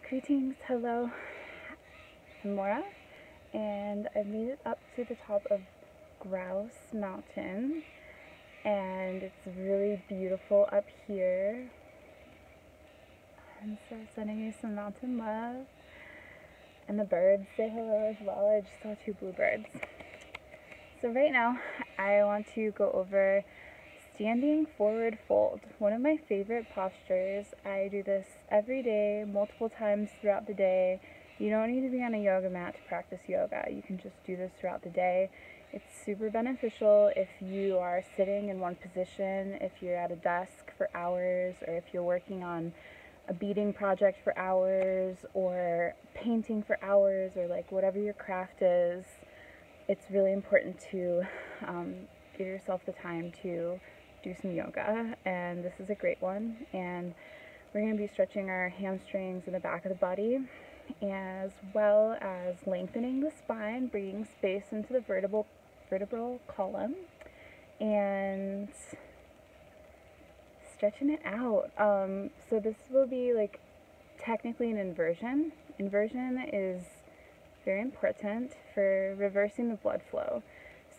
Greetings, hello, I'm Maura, and I made it up to the top of Grouse Mountain, and it's really beautiful up here. And so sending you some mountain love, and the birds say hello as well. I just saw 2 bluebirds. So right now, I want to go over standing forward fold, one of my favorite postures. I do this every day, multiple times throughout the day. You don't need to be on a yoga mat to practice yoga. You can just do this throughout the day. It's super beneficial if you are sitting in one position, if you're at a desk for hours, or if you're working on a beading project for hours, or painting for hours, or like whatever your craft is. It's really important to give yourself the time to do some yoga, and this is a great one. And we're going to be stretching our hamstrings in the back of the body, as well as lengthening the spine, bringing space into the vertebral column, and stretching it out. So this will be like technically an inversion. Inversion is very important for reversing the blood flow.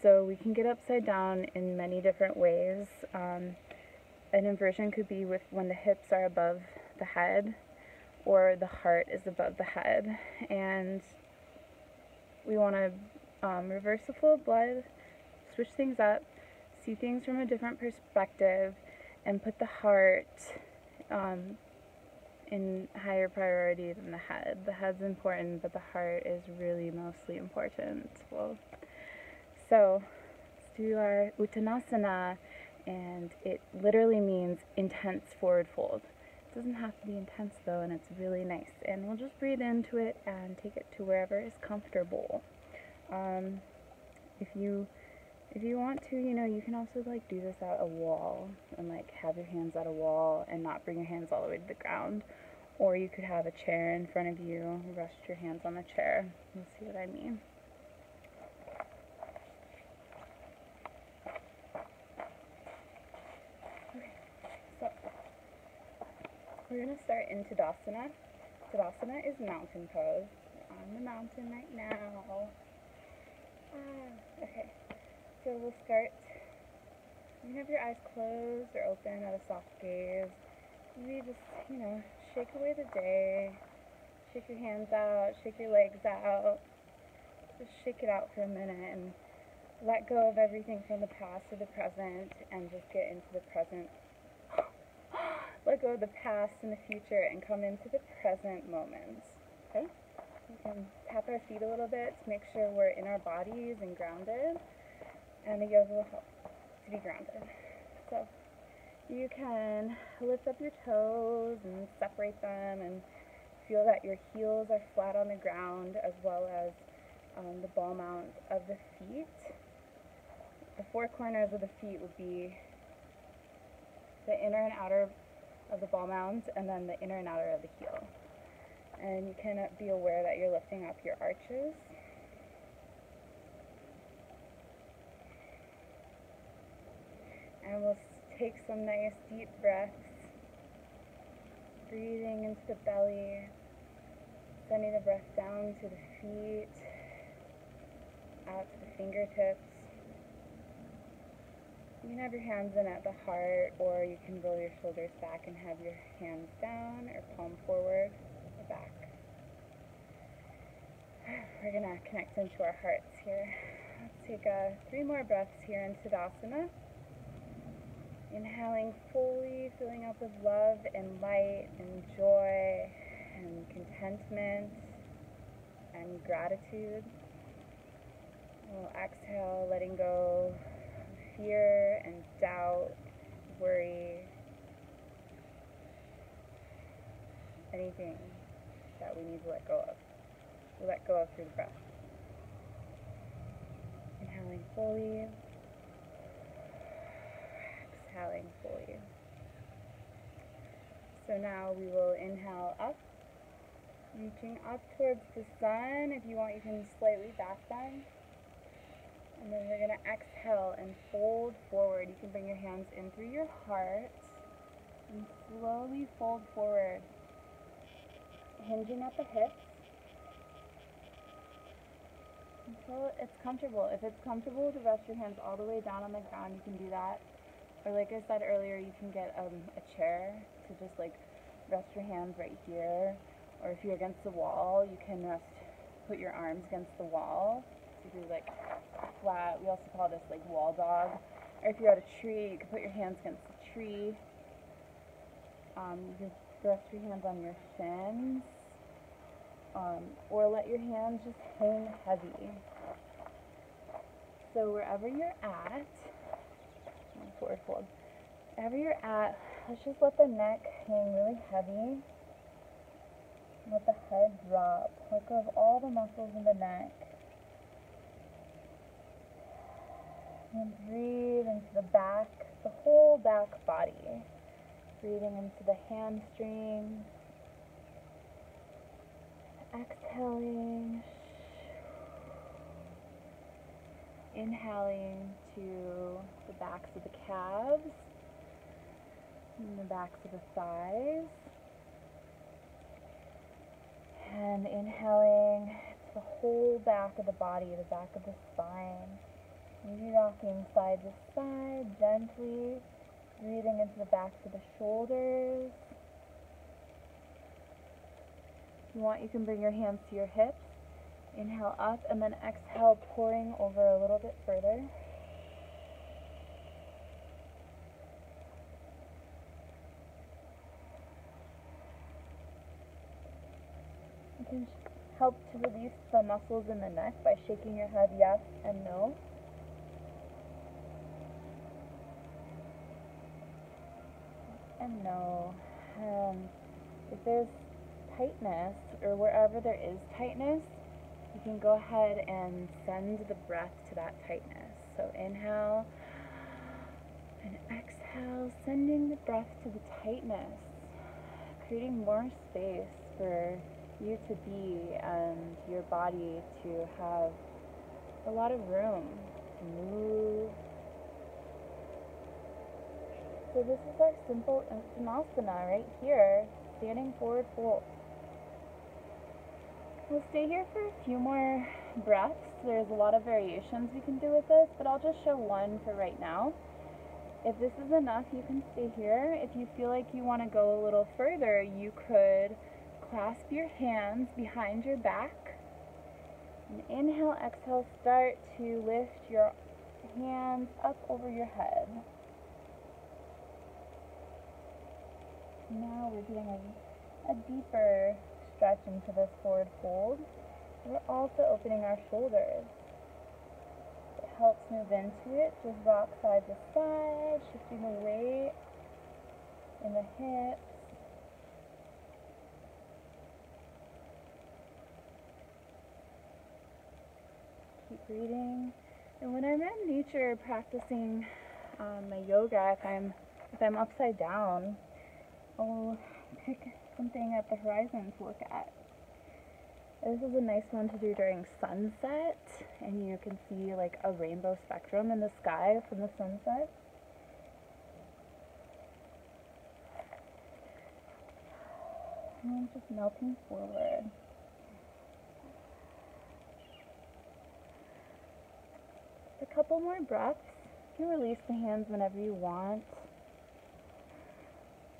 So we can get upside down in many different ways. An inversion could be with when the hips are above the head or the heart is above the head. And we want to reverse the flow of blood, switch things up, see things from a different perspective, and put the heart in higher priority than the head. The head's important, but the heart is really mostly important. So let's do our Uttanasana, and it literally means intense forward fold. It doesn't have to be intense though, and it's really nice. And we'll just breathe into it and take it to wherever is comfortable. If you want to, you can also like do this at a wall and like have your hands at a wall and not bring your hands all the way to the ground. Or you could have a chair in front of you, rest your hands on the chair. You'll see what I mean. Okay, so we're going to start in Tadasana. Tadasana is mountain pose. We're on the mountain right now. Okay, so we'll start. You can have your eyes closed or open at a soft gaze. Maybe just, shake away the day. Shake your hands out, shake your legs out. Just shake it out for a minute and let go of everything from the past to the present and just get into the present. Let go of the past and the future and come into the present moments. Okay? We can tap our feet a little bit to make sure we're in our bodies and grounded. And the yoga will help to be grounded. So you can lift up your toes and separate them and feel that your heels are flat on the ground, as well as the ball mount of the feet. The 4 corners of the feet would be the inner and outer of the ball mount, and then the inner and outer of the heel. And you can be aware that you're lifting up your arches. And we'll take some nice deep breaths, breathing into the belly, sending the breath down to the feet, out to the fingertips. You can have your hands in at the heart, or you can roll your shoulders back and have your hands down or palm forward or back. We're going to connect into our hearts here. Let's take 3 more breaths here in Tadasana. Inhaling fully, filling up with love and light and joy and contentment and gratitude. We'll exhale, letting go of fear and doubt, worry, anything that we need to let go of. We'll let go of through the breath. Inhaling fully. Exhaling fully. So now we will inhale up, reaching up towards the sun. If you want, you can slightly back bend. And then we're going to exhale and fold forward. You can bring your hands in through your heart and slowly fold forward. hinging at the hips until it's comfortable. If it's comfortable to rest your hands all the way down on the ground, you can do that. Or like I said earlier, you can get a chair to just like rest your hands right here. Or if you're against the wall, you can put your arms against the wall. So do like flat, we also call this like wall dog. Or if you're at a tree, you can put your hands against the tree. You can rest your hands on your shins. Or let your hands just hang heavy. So wherever you're at, forward fold. Wherever you're at, let's just let the neck hang really heavy. Let the head drop. Let go of all the muscles in the neck. And breathe into the back, the whole back body. Breathing into the hamstrings. Exhaling. Inhaling to the backs of the calves and the backs of the thighs. And inhaling to the whole back of the body, the back of the spine. Maybe rocking side to side gently, breathing into the backs of the shoulders. If you want, you can bring your hands to your hips. Inhale up and then exhale, pouring over a little bit further. You can help to release the muscles in the neck by shaking your head yes and no. And no. If there's tightness, or wherever there is tightness, you can go ahead and send the breath to that tightness. So inhale and exhale, sending the breath to the tightness, creating more space for you to be and your body to have a lot of room to move. So this is our simple Uttanasana right here, standing forward fold. We'll stay here for a few more breaths. There's a lot of variations we can do with this, but I'll just show one for right now. If this is enough, you can stay here. If you feel like you want to go a little further, you could clasp your hands behind your back. And inhale, exhale, start to lift your hands up over your head. Now we're doing a deeper stretch into this forward fold. We're also opening our shoulders. It helps move into it. Just rock side to side, shifting the weight in the hips. Keep breathing. And when I'm in nature practicing my yoga, if I'm upside down, I'll pick something at the horizon to look at. This is a nice one to do during sunset, and you can see like a rainbow spectrum in the sky from the sunset. And just melting forward. A couple more breaths. You can release the hands whenever you want.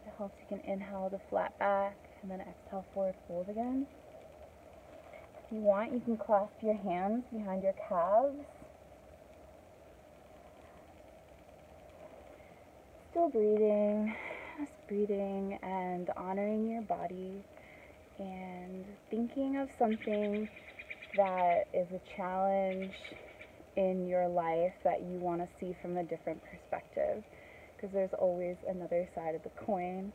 It helps. You can inhale the flat back and then exhale forward fold again. If you want, you can clasp your hands behind your calves. Still breathing, just breathing and honoring your body and thinking of something that is a challenge in your life that you want to see from a different perspective, because there's always another side of the coin.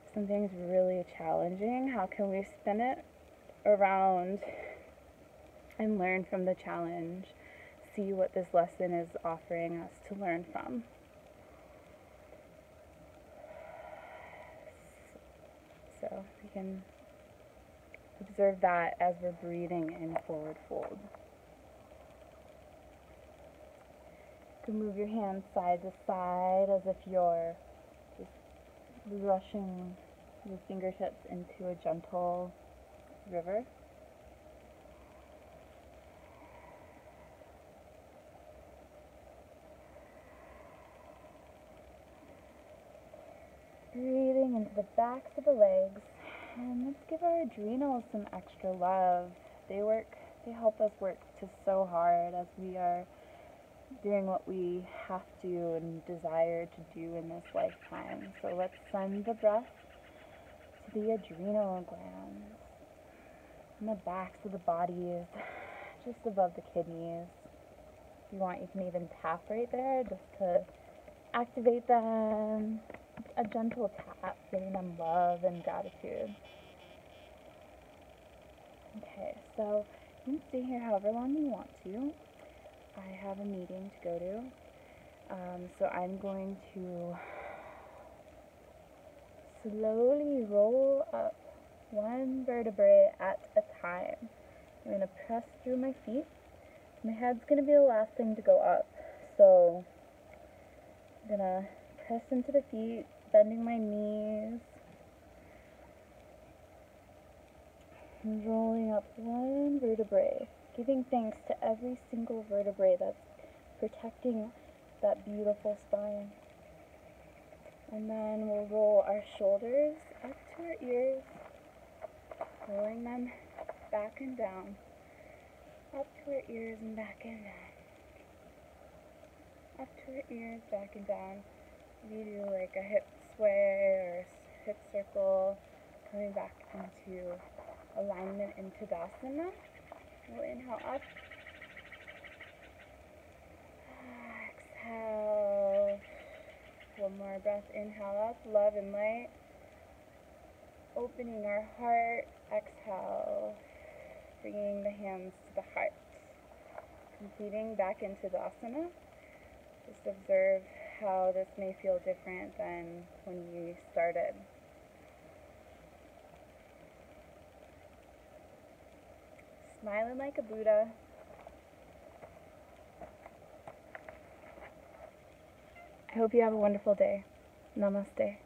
If something's really challenging, how can we spin it around and learn from the challenge, see what this lesson is offering us to learn from. So we can observe that as we're breathing in forward fold. You can move your hands side to side as if you're just brushing your fingertips into a gentle river. Breathing into the backs of the legs, and let's give our adrenals some extra love. They help us work just so hard as we are doing what we have to and desire to do in this lifetime. So let's send the breath to the adrenal glands, in the backs of the bodies, just above the kidneys. If you want, you can even tap right there just to activate them. A gentle tap, giving them love and gratitude. Okay, so you can stay here however long you want to. I have a meeting to go to, so I'm going to slowly roll up one vertebrae at a time. I'm going to press through my feet. My head's going to be the last thing to go up, so I'm going to press into the feet, bending my knees, and rolling up one vertebrae, giving thanks to every single vertebrae that's protecting that beautiful spine. And then we'll roll our shoulders up to our ears, rolling them back and down, up to our ears and back and down, up to our ears, back and down. We do like a hip sway or hip circle, coming back into alignment in Tadasana. We'll inhale up, exhale, one more breath, inhale up, love and light, opening our heart, exhale, bringing the hands to the heart, completing back into Tadasana. Just observe how this may feel different than when you started. Smiling like a Buddha. I hope you have a wonderful day. Namaste.